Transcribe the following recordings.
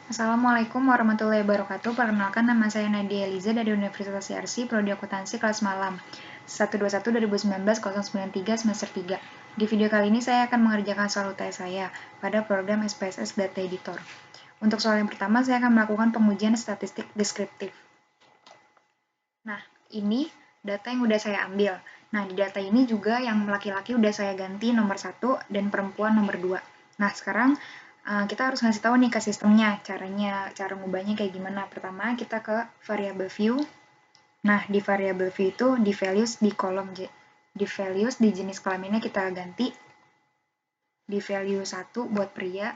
Assalamualaikum warahmatullahi wabarakatuh. Perkenalkan, nama saya Nadia Eliza dari Universitas CRC, Prodi Akuntansi kelas malam 121-2019-093 semester 3. Di video kali ini saya akan mengerjakan soal UTS saya pada program SPSS Data Editor. Untuk soal yang pertama, saya akan melakukan pengujian statistik deskriptif. Nah, ini data yang udah saya ambil. Nah, di data ini juga yang laki-laki udah saya ganti nomor 1 dan perempuan nomor 2. Nah, sekarang kita harus ngasih tahu nih ke sistemnya, cara ngubahnya kayak gimana. Pertama, kita ke variable view. Nah, di variable view itu di values di kolom di values di jenis kelaminnya kita ganti di value 1 buat pria.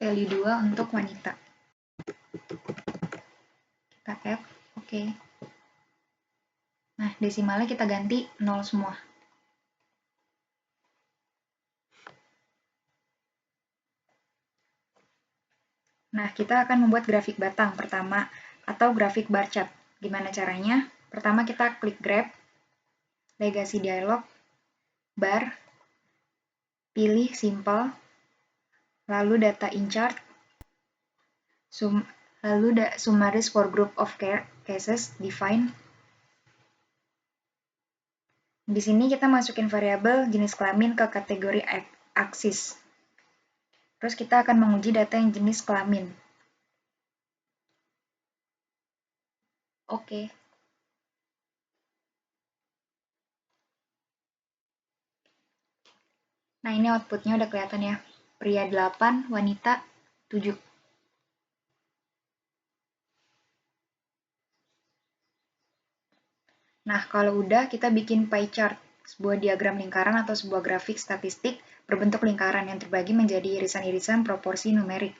Value 2 untuk wanita. Kita add, oke. Nah, desimalnya kita ganti 0 semua. Nah, kita akan membuat grafik batang pertama atau grafik bar chart. Gimana caranya? Pertama kita klik grab, legasi dialog, bar, pilih simple, lalu data in chart, lalu summaries for group of cases, define. Di sini kita masukin variabel jenis kelamin ke kategori aksis. Terus kita akan menguji data yang jenis kelamin. Oke. Nah, ini outputnya udah kelihatan ya. Pria 8, wanita 7. Nah, kalau udah, kita bikin pie chart, sebuah diagram lingkaran atau sebuah grafik statistik berbentuk lingkaran yang terbagi menjadi irisan-irisan proporsi numerik.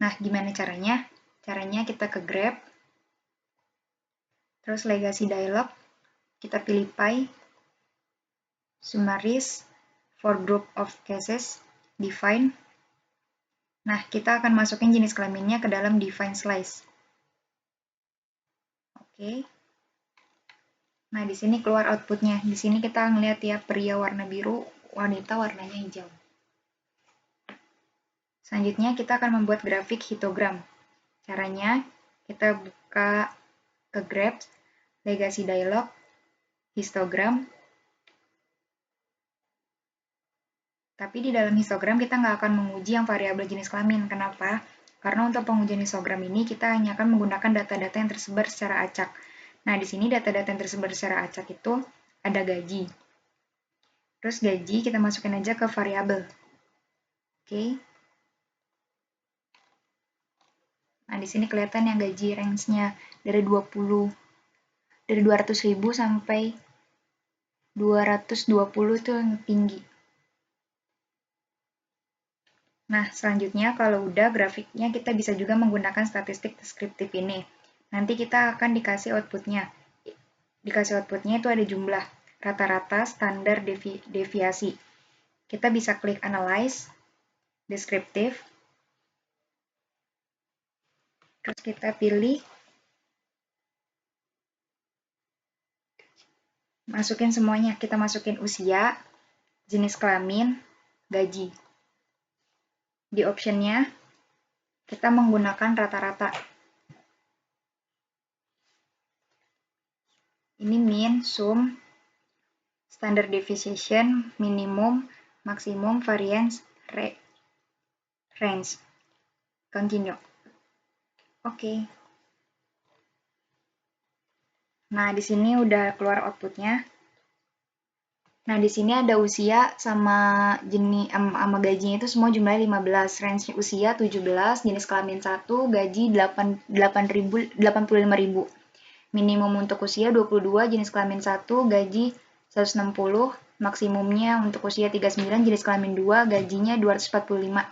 Nah, gimana caranya? Caranya kita ke grab, terus legasi dialog, kita pilih pie, summaries for group of cases, define. Nah, kita akan masukin jenis kelaminnya ke dalam define slice. Oke. Nah, di sini keluar outputnya. Di sini kita ngeliat ya, pria warna biru, wanita warnanya hijau. Selanjutnya, kita akan membuat grafik histogram. Caranya, kita buka ke grab, legasi dialog, histogram. Tapi di dalam histogram kita nggak akan menguji yang variabel jenis kelamin. Kenapa? Karena untuk pengujian histogram ini kita hanya akan menggunakan data-data yang tersebar secara acak. Nah, di sini data-data yang tersebar secara acak itu ada gaji. Terus gaji kita masukin aja ke variabel. Oke. Nah, di sini kelihatan yang gaji range-nya dari 200.000 sampai 220 itu yang tinggi. Nah, selanjutnya kalau udah grafiknya kita bisa juga menggunakan statistik deskriptif ini. Nanti kita akan dikasih outputnya. Dikasih outputnya itu ada jumlah, rata-rata, standar, deviasi. Kita bisa klik analyze, deskriptif, terus kita pilih, masukin semuanya. Kita masukin usia, jenis kelamin, gaji. Di optionnya, kita menggunakan rata-rata. Ini mean, sum, standard deviation, minimum, maksimum, variance, range. Continue. Oke. Nah, di sini udah keluar outputnya. Nah, di sini ada usia sama jenis sama gajinya itu semua jumlahnya 15. Range usia 17, jenis kelamin 1, gaji 85.000. Minimum untuk usia 22, jenis kelamin 1, gaji 160, maksimumnya untuk usia 39, jenis kelamin 2, gajinya 245.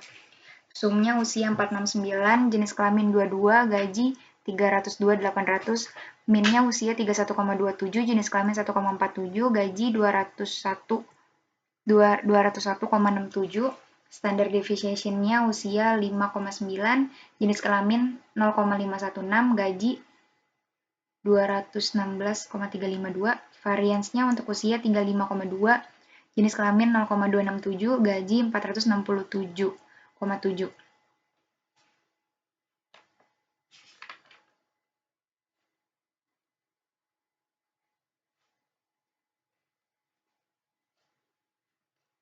Sumnya usia 469, jenis kelamin 22, gaji 302.800, minnya usia 31,27, jenis kelamin 1,47, gaji 201,67, Standard deviation-nya usia 5,9, jenis kelamin 0,516, gaji 216,352, variance-nya untuk usia tinggal 5,2, jenis kelamin 0,267, gaji 467,7.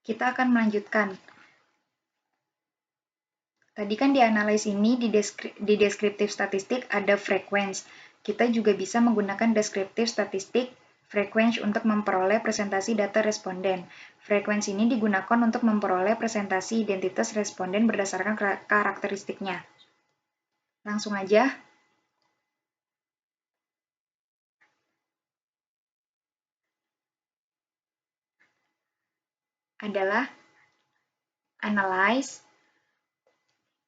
Kita akan melanjutkan. Tadi kan di analysis ini di deskriptif statistik ada frequency. Kita juga bisa menggunakan deskriptif statistik frequency untuk memperoleh presentasi data responden. Frekuensi ini digunakan untuk memperoleh presentasi identitas responden berdasarkan karakteristiknya. Langsung aja. Adalah analyze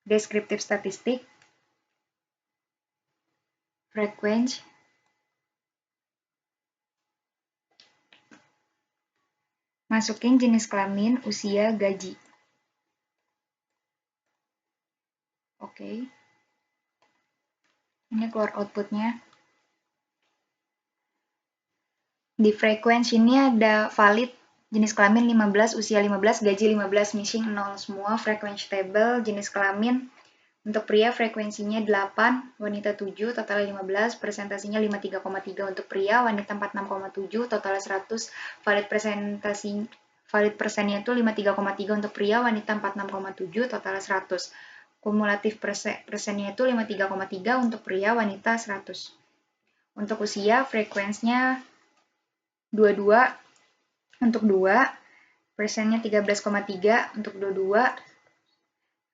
deskriptif statistik frequency masukin jenis kelamin, usia, gaji. Oke. Ini keluar outputnya. Di frekuensi ini ada valid, jenis kelamin 15, usia 15, gaji 15, missing 0 semua. Frekuensi table, jenis kelamin. Untuk pria frekuensinya 8, wanita 7, total 15, presentasinya 53,3 untuk pria, wanita 46,7, total 100, valid persennya itu 53,3 untuk pria, wanita 46,7, total 100. Kumulatif persennya itu 53,3 untuk pria, wanita 100. Untuk usia, frekuensinya 22 untuk 2, persennya 13,3 untuk 22,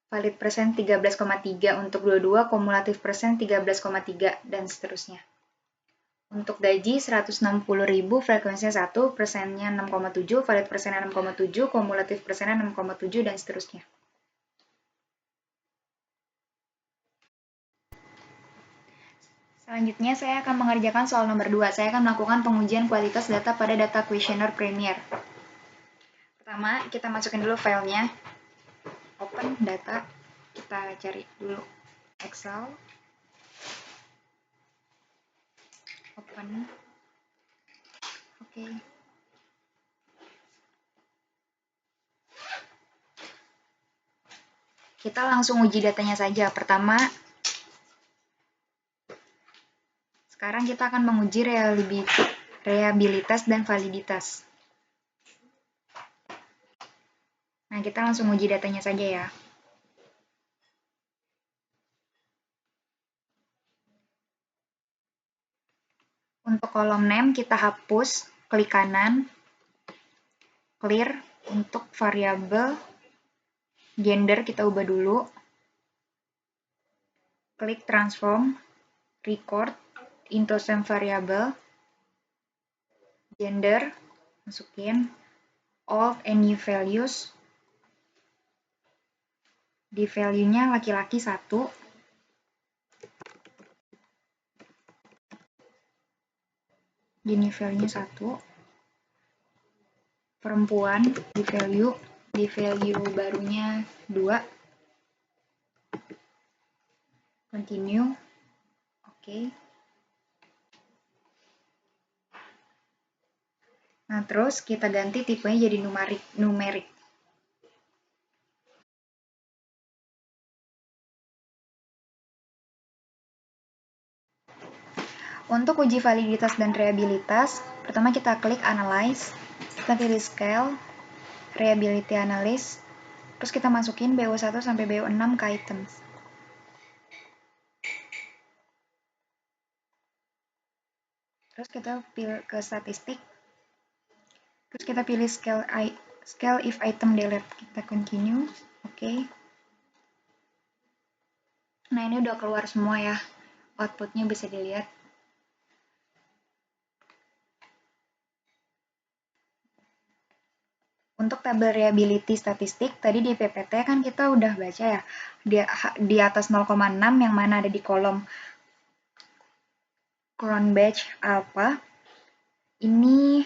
valid persen 13,3 untuk 22, kumulatif persen 13,3, dan seterusnya. Untuk gaji 160.000, frekuensinya 1, persennya 6,7, valid persennya 6,7, kumulatif persennya 6,7, dan seterusnya. Selanjutnya, saya akan mengerjakan soal nomor 2. Saya akan melakukan pengujian kualitas data pada data questionnaire Premier. Pertama, kita masukin dulu filenya. Open data, kita cari dulu Excel. Open. Oke. Kita langsung uji datanya saja. Pertama, sekarang kita akan menguji reliabilitas dan validitas. Nah, kita langsung uji datanya saja ya. Untuk kolom name kita hapus, klik kanan, clear. Untuk variabel gender kita ubah dulu. Klik transform, record into same variable, gender, masukin old and new values. Di value-nya laki-laki 1. Di new value-nya 1. Perempuan di value barunya 2. Continue. Oke. Nah, terus kita ganti tipenya jadi numerik. Untuk uji validitas dan reliabilitas, pertama kita klik Analyze, kita pilih Scale, Reliability Analysis, terus kita masukin BO1 sampai BO6 ke items. Terus kita pilih ke statistik, terus kita pilih Scale if item delete, kita continue, oke. Nah, ini udah keluar semua ya, outputnya bisa dilihat. Untuk tabel reliability statistik, tadi di PPT kan kita udah baca ya, di atas 0,6 yang mana ada di kolom Cron batch alpha. Ini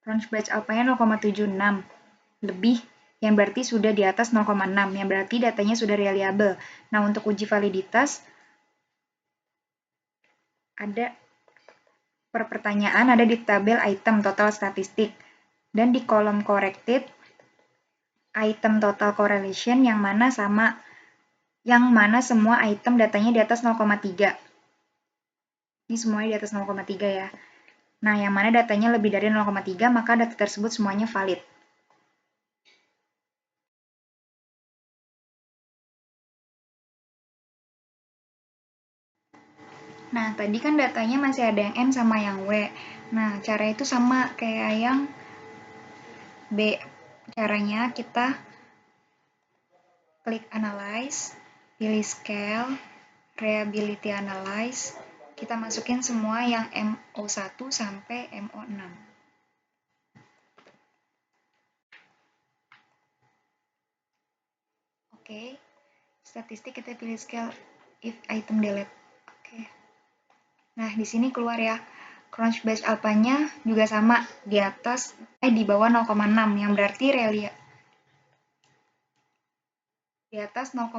Cron batch alpha-nya 0,76 lebih, yang berarti sudah di atas 0,6, yang berarti datanya sudah reliable. Nah, untuk uji validitas, ada per pertanyaan ada di tabel item total statistik, dan di kolom corrected, item total correlation yang mana semua item datanya di atas 0,3. Ini semuanya di atas 0,3 ya. Nah, yang mana datanya lebih dari 0,3, maka data tersebut semuanya valid. Nah, tadi kan datanya masih ada yang M sama yang W. Nah, cara itu sama kayak yang B. Caranya kita klik Analyze, pilih Scale, Reliability Analyze, kita masukin semua yang MO1 sampai MO6. Oke, statistik kita pilih Scale if item delete. Oke. Nah, di sini keluar ya. Crunchbase alpha-nya juga sama di atas di bawah 0,6 yang berarti di atas 0,6.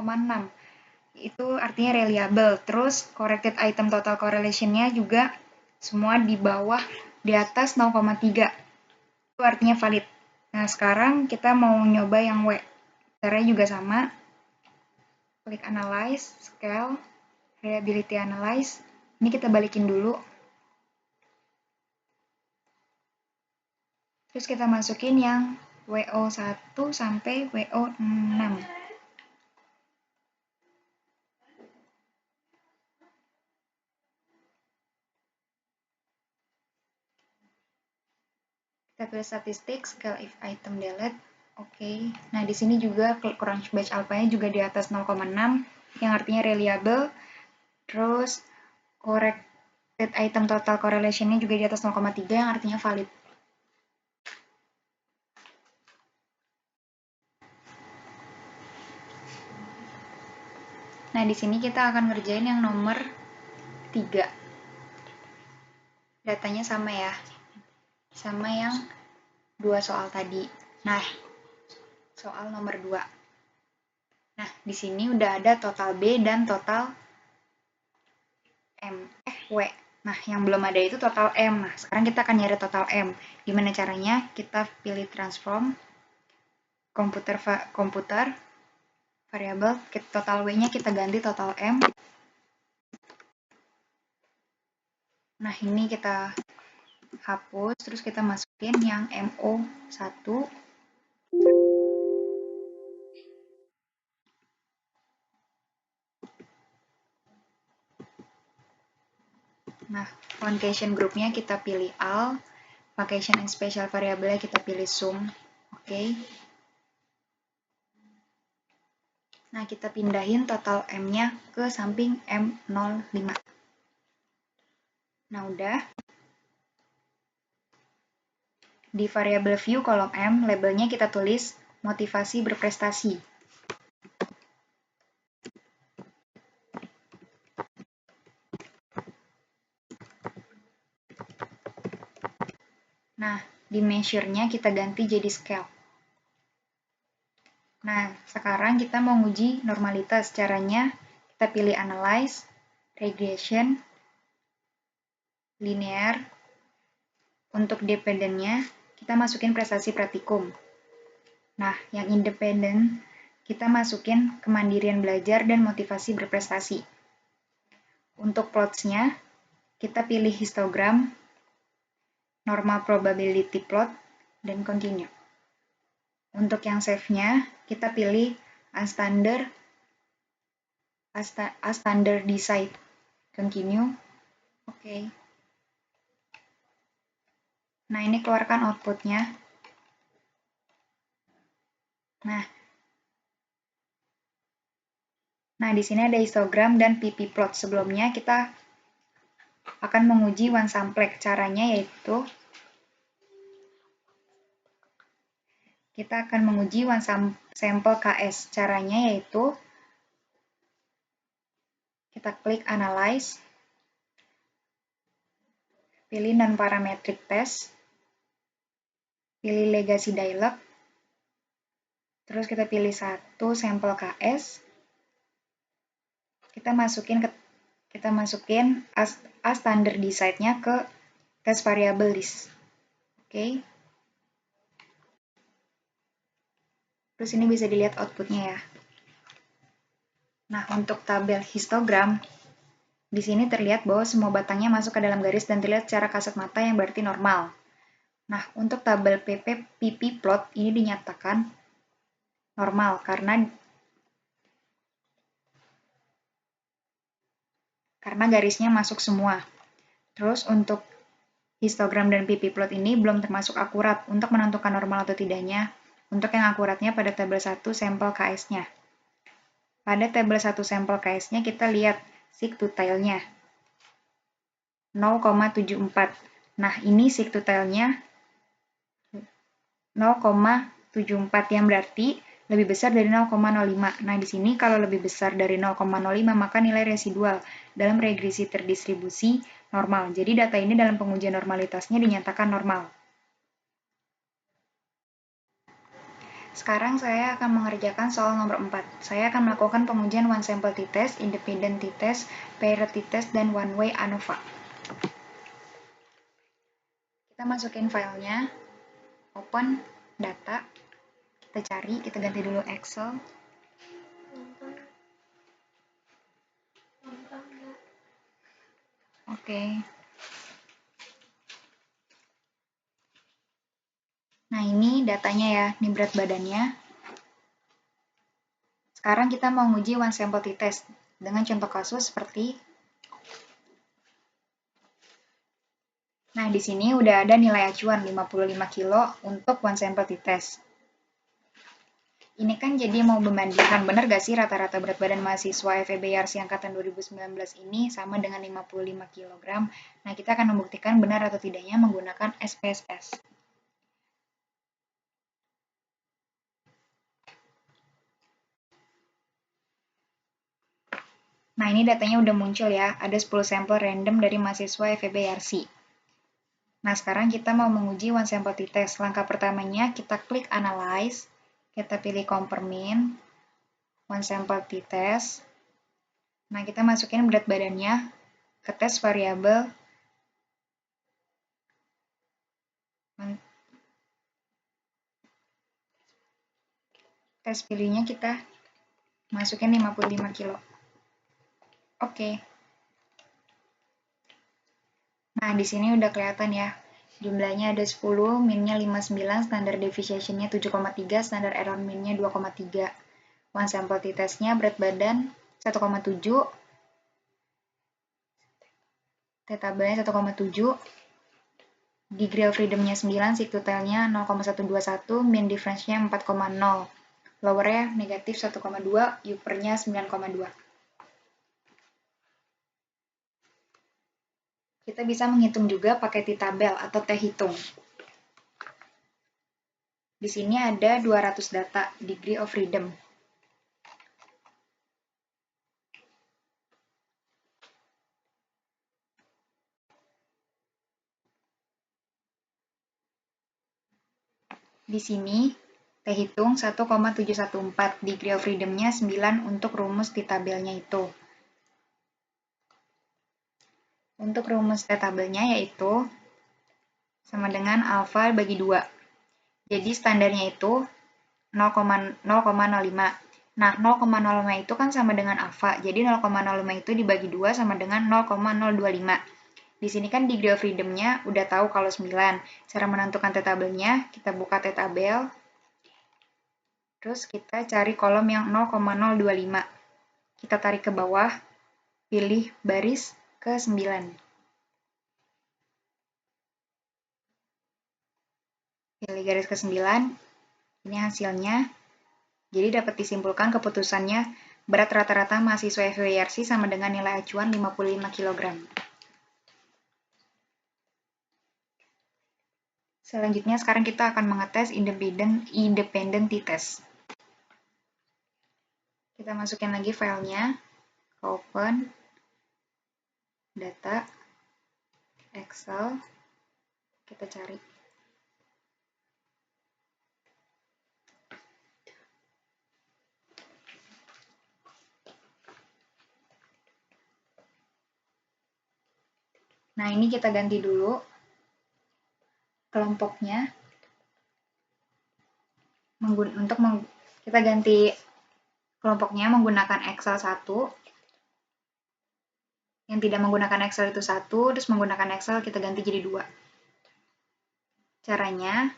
Itu artinya reliable. Terus corrected item total correlation-nya juga semua di bawah di atas 0,3. Itu artinya valid. Nah, sekarang kita mau nyoba yang W. Caranya juga sama. Klik Analyze, Scale, Reliability Analyze. Ini kita balikin dulu. Terus kita masukin yang WO1 sampai WO6. Kita pilih statistik, scale if item delete. Oke. Nah, di sini juga Crunchbase alpha-nya juga di atas 0,6, yang artinya reliable. Terus corrected item total correlation-nya juga di atas 0,3, yang artinya valid. Nah, di sini kita akan ngerjain yang nomor 3. Datanya sama ya. Sama yang 2 soal tadi. Nah, soal nomor 2. Nah, di sini udah ada total B dan total W. Nah, yang belum ada itu total M. Nah, sekarang kita akan nyari total M. Gimana caranya? Kita pilih transform, komputer, variabel, total W-nya kita ganti total M. Nah, ini kita hapus, terus kita masukin yang MO1. Nah, location groupnya kita pilih all, location and special variable kita pilih sum. Oke. Nah, kita pindahin total M-nya ke samping M05. Nah, udah. Di variable view kolom M, labelnya kita tulis motivasi berprestasi. Nah, di measure-nya kita ganti jadi scale. Nah, sekarang kita mau nguji normalitas. Caranya, kita pilih Analyze, Regression, Linear. Untuk dependent-nya, kita masukin prestasi praktikum. Nah, yang independent, kita masukin kemandirian belajar dan motivasi berprestasi. Untuk plots-nya, kita pilih histogram, normal probability plot, dan continue. Untuk yang save-nya, kita pilih standard decide. Continue. Oke. Nah, ini keluarkan output-nya. Nah, di sini ada histogram dan pp plot. Sebelumnya kita akan menguji one samplex. Caranya yaitu kita akan menguji one sample KS. Caranya yaitu kita klik Analyze, pilih non-parametric test, pilih Legacy Dialog, Terus kita pilih satu sampel KS. Kita masukin a standard decide-nya ke test variable list. Oke. Terus ini bisa dilihat outputnya ya. Nah, untuk tabel histogram, di sini terlihat bahwa semua batangnya masuk ke dalam garis dan terlihat secara kasat mata yang berarti normal. Nah, untuk tabel PP plot ini dinyatakan normal karena garisnya masuk semua. Terus untuk histogram dan PP plot ini belum termasuk akurat untuk menentukan normal atau tidaknya. Untuk yang akuratnya pada tabel 1 sampel KS-nya. Pada tabel 1 sampel KS-nya kita lihat sigtotalnya 0,74. Nah, ini sigtotalnya 0,74 yang berarti lebih besar dari 0,05. Nah, di sini kalau lebih besar dari 0,05 maka nilai residual dalam regresi terdistribusi normal. Jadi data ini dalam pengujian normalitasnya dinyatakan normal. Sekarang saya akan mengerjakan soal nomor 4. Saya akan melakukan pengujian one sample t-test, independent t-test, paired t-test, dan one way ANOVA. Kita masukin filenya, open data, kita cari, kita ganti dulu Excel. Oke. Nah, ini datanya ya, ini berat badannya. Sekarang kita mau nguji one sample t-test dengan contoh kasus seperti. Nah, di sini udah ada nilai acuan 55 kilo untuk one sample t-test. Ini kan jadi mau membandingkan, benar gak sih rata-rata berat badan mahasiswa FEB-YARSI angkatan 2019 ini sama dengan 55 kg? Nah, kita akan membuktikan benar atau tidaknya menggunakan SPSS. Nah, ini datanya udah muncul ya, ada 10 sampel random dari mahasiswa FEB-YARSI. Nah, sekarang kita mau menguji one sample t-test. Langkah pertamanya, kita klik Analyze, kita pilih Confirm one sample t-test. Nah, kita masukin berat badannya ke tes variabel tes pilihnya kita masukin 55 kilo. Oke. Nah, di sini udah kelihatan ya. Jumlahnya ada 10, minnya 59, standar deviation-nya 7,3, standar error min-nya 2,3. One sample t-test-nya berat badan 1,7, t-tabelnya 1,7, degree of freedom-nya 9, sigtotalnya 0,121, mean difference-nya 4,0. Lower-nya negatif 1,2, upper-nya 9,2. Kita bisa menghitung juga pakai t-tabel atau t-hitung. Di sini ada 200 data, degree of freedom. Di sini, t-hitung 1,714, degree of freedom-nya 9 untuk rumus t-tabelnya itu. Untuk rumus t-tabelnya yaitu sama dengan alfa bagi 2. Jadi standarnya itu 0,05. Nah, 0,05 itu kan sama dengan alfa. Jadi 0,05 itu dibagi 2 sama dengan 0,025. Di sini kan degree of freedom-nya udah tahu kalau 9. Cara menentukan t-tabelnya, kita buka t-tabel. Terus kita cari kolom yang 0,025. Kita tarik ke bawah, pilih baris ke 9. Pilih garis ke 9, ini hasilnya. Jadi dapat disimpulkan keputusannya berat rata-rata mahasiswa FEB-YARSI sama dengan nilai acuan 55 kg. Selanjutnya sekarang kita akan mengetes independent t-test. Kita masukin lagi filenya, open, data, Excel, kita cari. Nah, ini kita ganti dulu kelompoknya. Kita ganti kelompoknya menggunakan Excel 1. Yang tidak menggunakan Excel itu 1, terus menggunakan Excel kita ganti jadi 2. Caranya,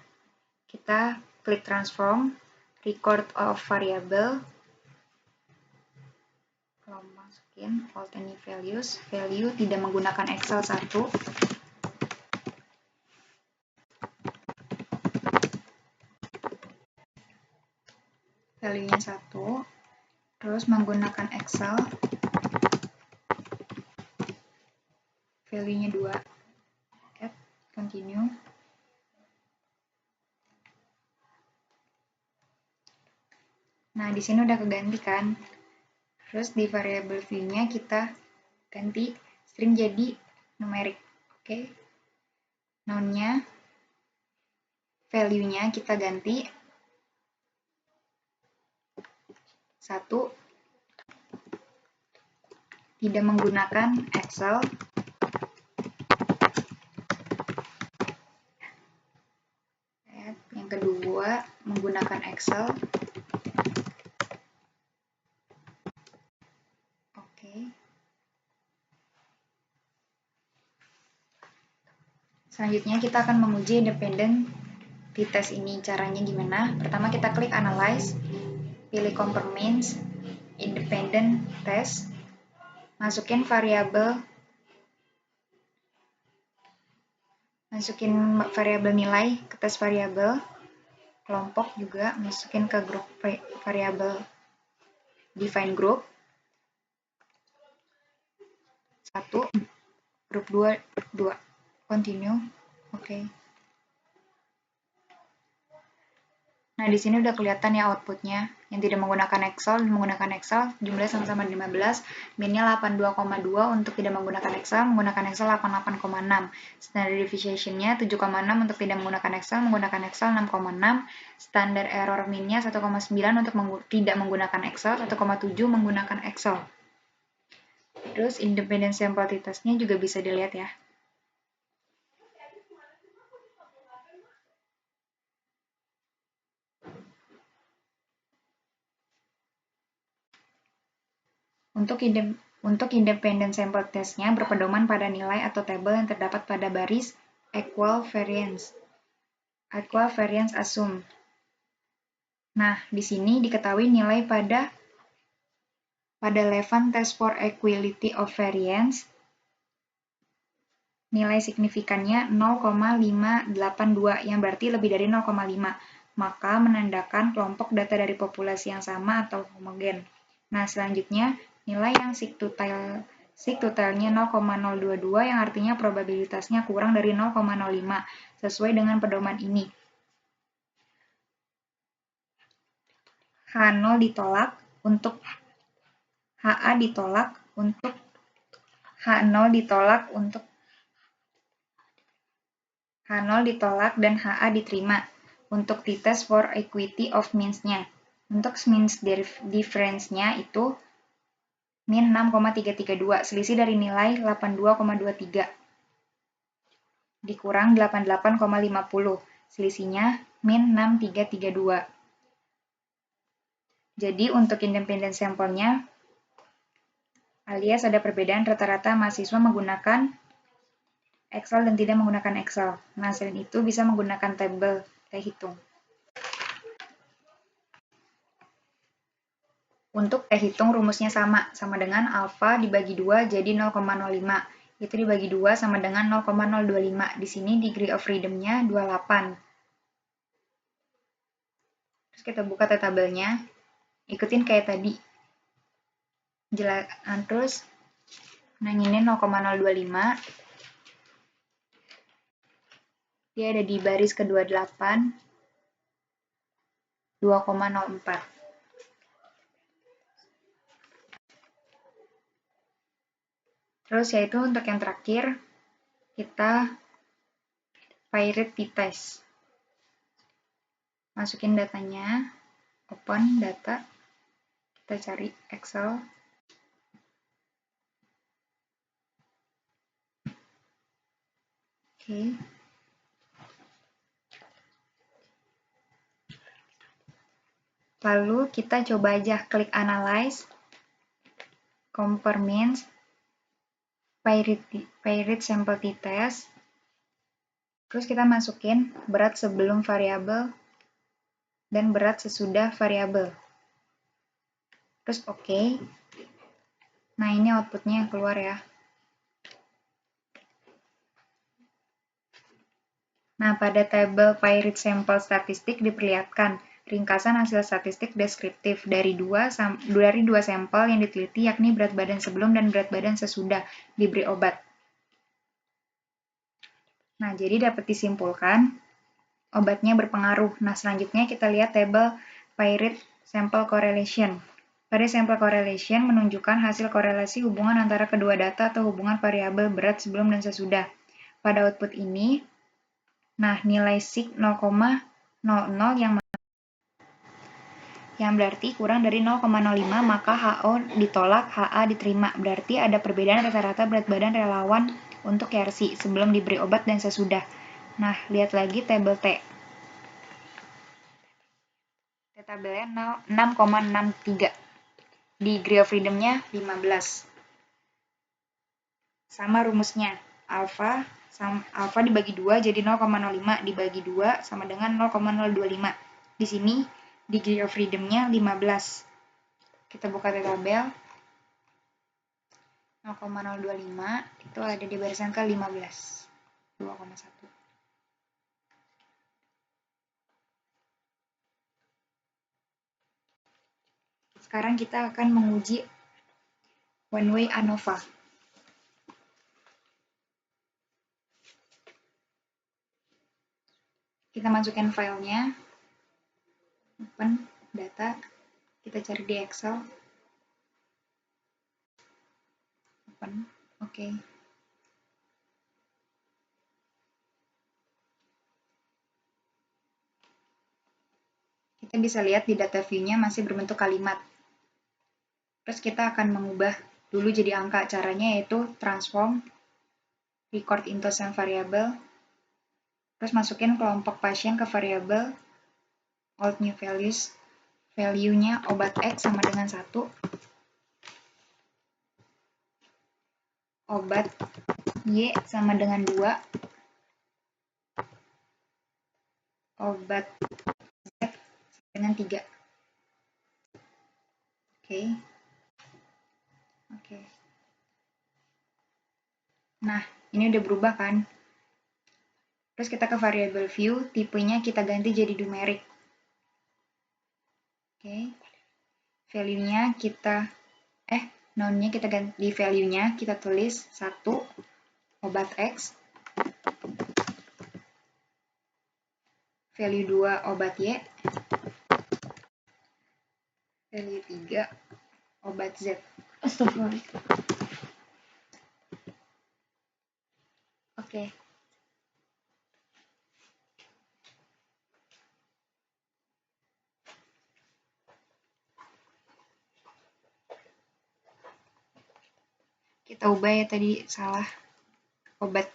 kita klik transform, record of variable, kalau masukin alt any values, value tidak menggunakan Excel 1, value-nya 1, terus menggunakan Excel, value-nya 2, add, continue. Nah, di sini udah keganti kan. Terus di variable view-nya kita ganti string jadi numerik. Oke. Noun-nya, value-nya kita ganti 1, tidak menggunakan Excel. Yang kedua, menggunakan Excel. Oke. Selanjutnya kita akan menguji independent t-test ini. Caranya gimana? Pertama kita klik analyze, pilih compare means, independent test, masukin variabel nilai ke tes variabel, kelompok juga masukin ke grup variabel define group 1, grup 2, 2. Continue. Oke. Nah, di sini udah kelihatan ya outputnya. Yang tidak menggunakan Excel dan menggunakan Excel, jumlahnya sama-sama 15, min-nya 82,2 untuk tidak menggunakan Excel, menggunakan Excel 88,6. Standard deviation-nya 7,6 untuk tidak menggunakan Excel, menggunakan Excel 6,6. Standar error min-nya 1,9 untuk tidak menggunakan Excel, 1,7 menggunakan Excel. Terus independent sample t-test-nya juga bisa dilihat ya. Untuk independent sample test-nya berpedoman pada nilai atau tabel yang terdapat pada baris equal variance assume. Nah, di sini diketahui nilai pada Levant test for equality of variance, nilai signifikannya 0,582, yang berarti lebih dari 0,5. Maka menandakan kelompok data dari populasi yang sama atau homogen. Nah, selanjutnya nilai yang sigtotalnya 0,022 yang artinya probabilitasnya kurang dari 0,05 sesuai dengan pedoman ini. H0 ditolak untuk HA ditolak untuk H0 ditolak untuk H0 ditolak dan HA diterima untuk t-test for equity of means-nya. Untuk means difference-nya itu min 6,332, selisih dari nilai 82,23. Dikurang 88,50, selisihnya min 6332. Jadi untuk independent sampelnya, alias ada perbedaan rata-rata mahasiswa menggunakan Excel dan tidak menggunakan Excel. Nah, selain itu bisa menggunakan tabel T-hitung. Untuk T-hitung rumusnya sama dengan alfa dibagi 2 jadi 0,05. Itu dibagi 2 sama dengan 0,025. Di sini degree of freedom-nya 28. Terus kita buka tabelnya. Ikutin kayak tadi. Terus nanginin 0,025. Dia ada di baris ke-28, 2,04. Terus yaitu untuk yang terakhir, kita pirate t-test. Masukin datanya, open data, kita cari Excel. Oke. Lalu kita coba aja klik analyze, compare means, paired sample t-test. Terus kita masukin berat sebelum variabel dan berat sesudah variabel. Terus oke. Nah, ini outputnya yang keluar ya. Nah, pada tabel paired sample statistik diperlihatkan ringkasan hasil statistik deskriptif dari dua sampel yang diteliti, yakni berat badan sebelum dan berat badan sesudah diberi obat. Nah, jadi dapat disimpulkan obatnya berpengaruh. Nah, selanjutnya kita lihat tabel paired sample correlation. Pada sample correlation menunjukkan hasil korelasi hubungan antara kedua data atau hubungan variabel berat sebelum dan sesudah. Pada output ini, nah nilai sig 0,00 yang berarti kurang dari 0,05, maka HO ditolak, HA diterima. Berarti ada perbedaan rata-rata berat badan relawan untuk KRC sebelum diberi obat dan sesudah. Nah, lihat lagi tabel T. Tabelnya 6,63. Di degree of freedom-nya 15. Sama rumusnya. Alpha dibagi 2 jadi 0,05 dibagi 2 sama dengan 0,025. Di sini degree of freedom-nya 15. Kita buka tabel. 0,025 itu ada di barisan ke 15. 2,1. Sekarang kita akan menguji one-way ANOVA. Kita masukin filenya, open, data, kita cari di Excel, open, oke. Kita bisa lihat di data view-nya masih berbentuk kalimat. Terus kita akan mengubah dulu jadi angka. Caranya yaitu transform, record into some variable, terus masukin kelompok pasien ke variabel, old new values, value-nya obat X sama dengan 1, obat Y sama dengan 2, obat Z sama dengan 3. Oke. Nah, ini udah berubah kan? Terus kita ke variable view, tipenya kita ganti jadi numeric. Oke. Value-nya kita noun-nya kita ganti di value-nya, kita tulis 1 obat X, value 2 obat Y, value 3 obat Z. Astagfirullah. Oke. Kita ubah ya, tadi salah obat.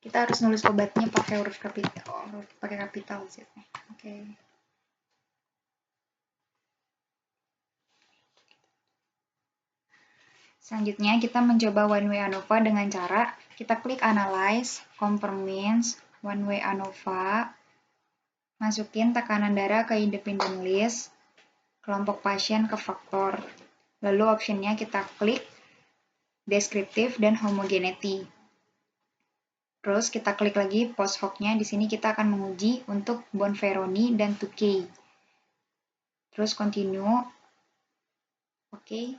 Kita harus nulis obatnya pakai huruf kapital Z. Oke. Selanjutnya kita mencoba one-way ANOVA dengan cara kita klik analyze, compare means, one-way ANOVA, masukin tekanan darah ke independent list, kelompok pasien ke faktor. Lalu optionnya kita klik descriptive dan homogeneity. Terus kita klik lagi post hoc-nya. Di sini kita akan menguji untuk Bonferroni dan Tukey. Terus continue. Oke.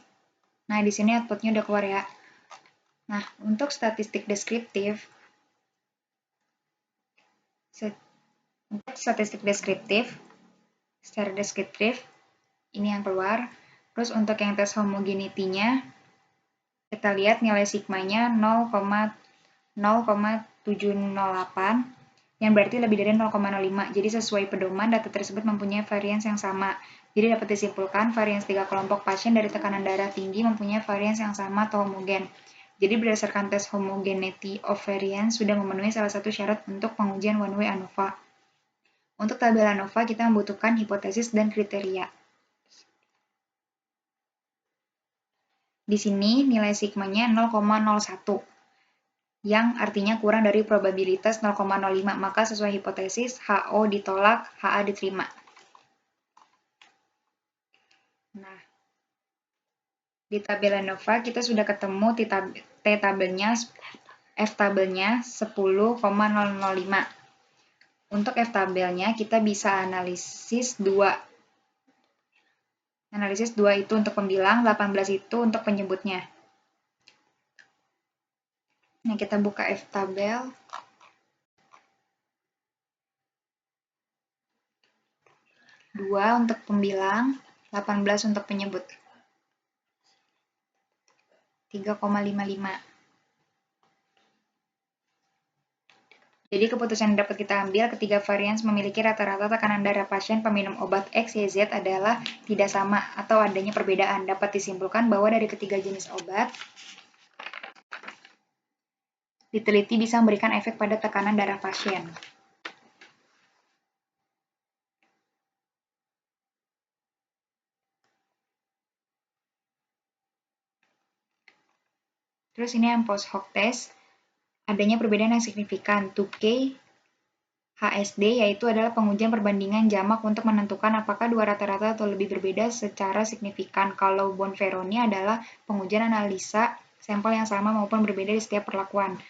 Nah, di sini output-nya udah keluar ya. Nah, untuk statistik deskriptif, secara deskriptif, ini yang keluar. Terus untuk yang tes homogeneity-nya, kita lihat nilai sigma-nya 0,708, yang berarti lebih dari 0,05. Jadi sesuai pedoman, data tersebut mempunyai varians yang sama. Jadi dapat disimpulkan varians 3 kelompok pasien dari tekanan darah tinggi mempunyai varians yang sama atau homogen. Jadi berdasarkan tes homogeneity of variance sudah memenuhi salah satu syarat untuk pengujian one way ANOVA. Untuk tabel ANOVA kita membutuhkan hipotesis dan kriteria. Di sini nilai sigmanya 0,01 yang artinya kurang dari probabilitas 0,05, maka sesuai hipotesis HO ditolak, HA diterima. Nah, di tabel ANOVA kita sudah ketemu T-tabelnya, F-tabelnya 10,005. Untuk F-tabelnya kita bisa analisis 2. Analisis 2 itu untuk pembilang, 18 itu untuk penyebutnya. Nah, kita buka F-tabel. Dua untuk pembilang, 18 untuk penyebut. 3,55. Jadi keputusan yang dapat kita ambil ketiga varians memiliki rata-rata tekanan darah pasien peminum obat X, Y, Z adalah tidak sama atau adanya perbedaan. Dapat disimpulkan bahwa dari ketiga jenis obat, diteliti bisa memberikan efek pada tekanan darah pasien. Terus ini yang post hoc test, adanya perbedaan yang signifikan. 2K HSD yaitu adalah pengujian perbandingan jamak untuk menentukan apakah dua rata-rata atau lebih berbeda secara signifikan. Kalau Bonferroni adalah pengujian analisa sampel yang sama maupun berbeda di setiap perlakuan.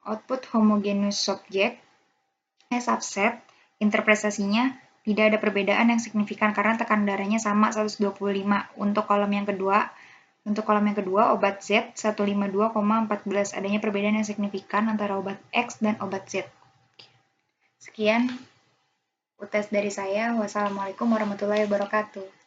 Output homogeneous subject subset, interpretasinya tidak ada perbedaan yang signifikan karena tekanan darahnya sama 125. Untuk kolom yang kedua, obat Z 152,14. Adanya perbedaan yang signifikan antara obat X dan obat Z. Sekian UTS dari saya. Wassalamualaikum warahmatullahi wabarakatuh.